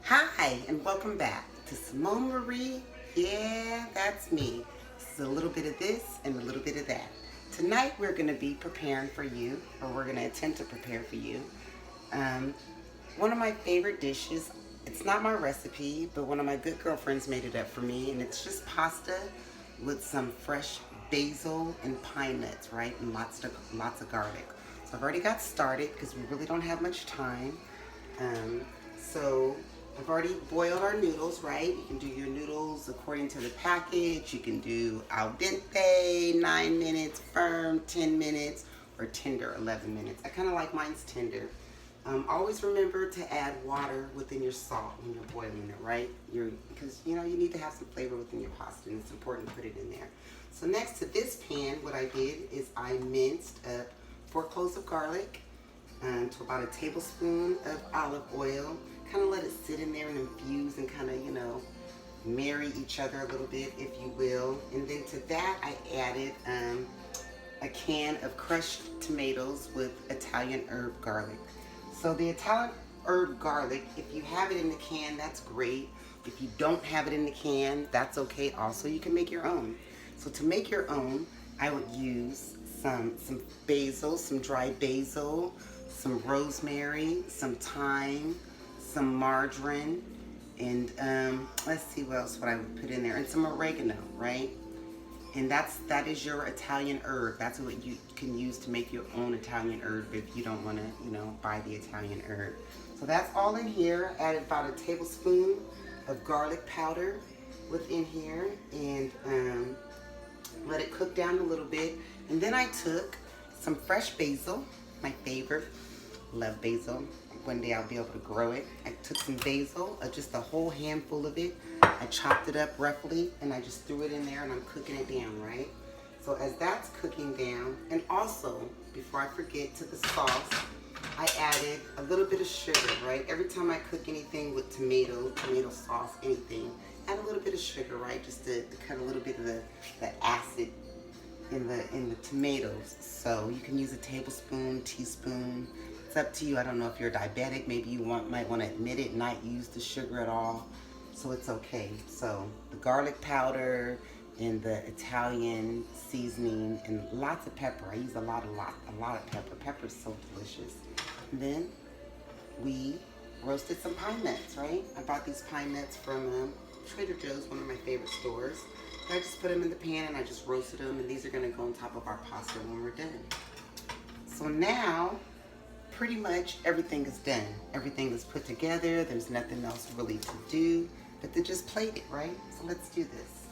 Hi, and welcome back to Simone Marie. Yeah, that's me. This is a little bit of this and a little bit of that. Tonight we're going to be preparing for you, or we're going to attempt to prepare for you, um, one of my favorite dishes. It's not my recipe, but one of my good girlfriends made it up for me, and it's just pasta with some fresh basil and pine nuts, right, and lots of garlic. So I've already got started because we really don't have much time. Um, so I've already boiled our noodles, right? You can do your noodles according to the package. You can do al dente, 9 minutes, firm, 10 minutes, or tender, 11 minutes. I kind of like mine's tender. Always remember to add water within your salt when you're boiling it, right? Because you need to have some flavor within your pasta, and it's important to put it in there. So next to this pan, what I did is I minced up 4 cloves of garlic, to about a tablespoon of olive oil. Kind of let it sit in there and infuse and kind of, marry each other a little bit, if you will. And then to that, I added a can of crushed tomatoes with Italian herb garlic. So the Italian herb garlic, if you have it in the can, that's great. If you don't have it in the can, that's okay also. You can make your own. So to make your own, I would use some basil, some dry basil, some rosemary, some thyme, some margarine, and let's see what else I would put in there, and some oregano, right? And that is your Italian herb. That's what you can use to make your own Italian herb if you don't want to, buy the Italian herb. So that's all in here. Added about a tablespoon of garlic powder within here, and let it cook down a little bit. And then I took some fresh basil, my favorite. Love basil. One day I'll be able to grow it. I took some basil, just a whole handful of it. I chopped it up roughly, and I just threw it in there, and I'm cooking it down, right? So as that's cooking down, and also, before I forget, to the sauce, I added a little bit of sugar, right? Every time I cook anything with tomato sauce, anything, add a little bit of sugar, right? Just to cut a little bit of the acid in the tomatoes. So you can use a tablespoon, teaspoon. It's up to you. I don't know if you're diabetic. Maybe you might want to admit it, not use the sugar at all. So it's okay. So the garlic powder and the Italian seasoning and lots of pepper. I use a lot of pepper. Pepper is so delicious. And then we roasted some pine nuts, right? I bought these pine nuts from Trader Joe's, one of my favorite stores. I just put them in the pan and I just roasted them, and these are going to go on top of our pasta when we're done. So now, pretty much everything is done. Everything is put together. There's nothing else really to do but to just plate it, right? So let's do this.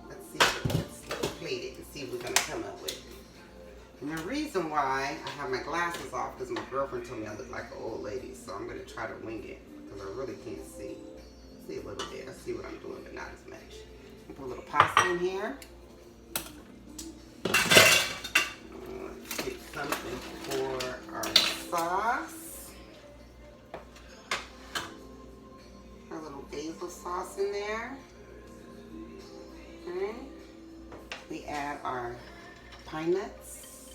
Let's plate it and see what we're going to come up with. And the reason why I have my glasses off is my girlfriend told me I look like an old lady, so I'm going to try to wing it because I really can't see. See a little bit. I see what I'm doing, but not as much. Put a little pasta in here. Get something for our sauce. Our little basil sauce in there. Okay. We add our pine nuts.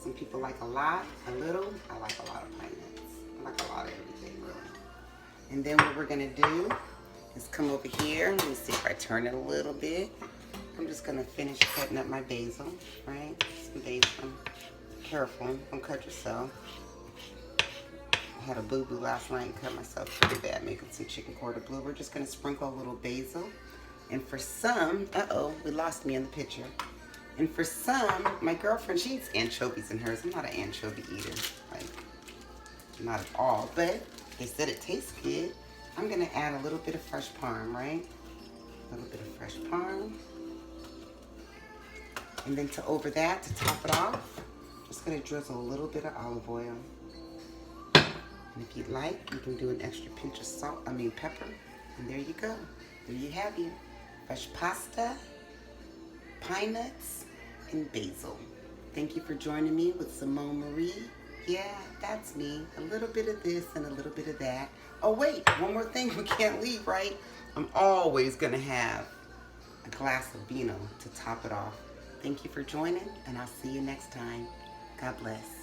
Some people like a lot, a little. I like a lot of pine nuts. I like a lot of everything, really. And then what we're gonna do is come over here. Let me see if I turn it a little bit. I'm just gonna finish cutting up my basil, right? Some basil. Careful, don't cut yourself. I had a boo-boo last night and cut myself pretty bad making some chicken quarter blue. We're just gonna sprinkle a little basil. And for some, we lost me in the picture. And for some, my girlfriend, she eats anchovies in hers. I'm not an anchovy eater, like, not at all. But they said it tastes good. I'm gonna add a little bit of fresh parm, right? A little bit of fresh parm. And then to top it off, just gonna drizzle a little bit of olive oil. And if you'd like, you can do an extra pinch of pepper. And there you go. There you have your fresh pasta, pine nuts, and basil. Thank you for joining me with Simone Marie. Yeah, that's me. A little bit of this and a little bit of that. Oh wait, one more thing we can't leave, right? I'm always gonna have a glass of vino to top it off. Thank you for joining, and I'll see you next time. God bless.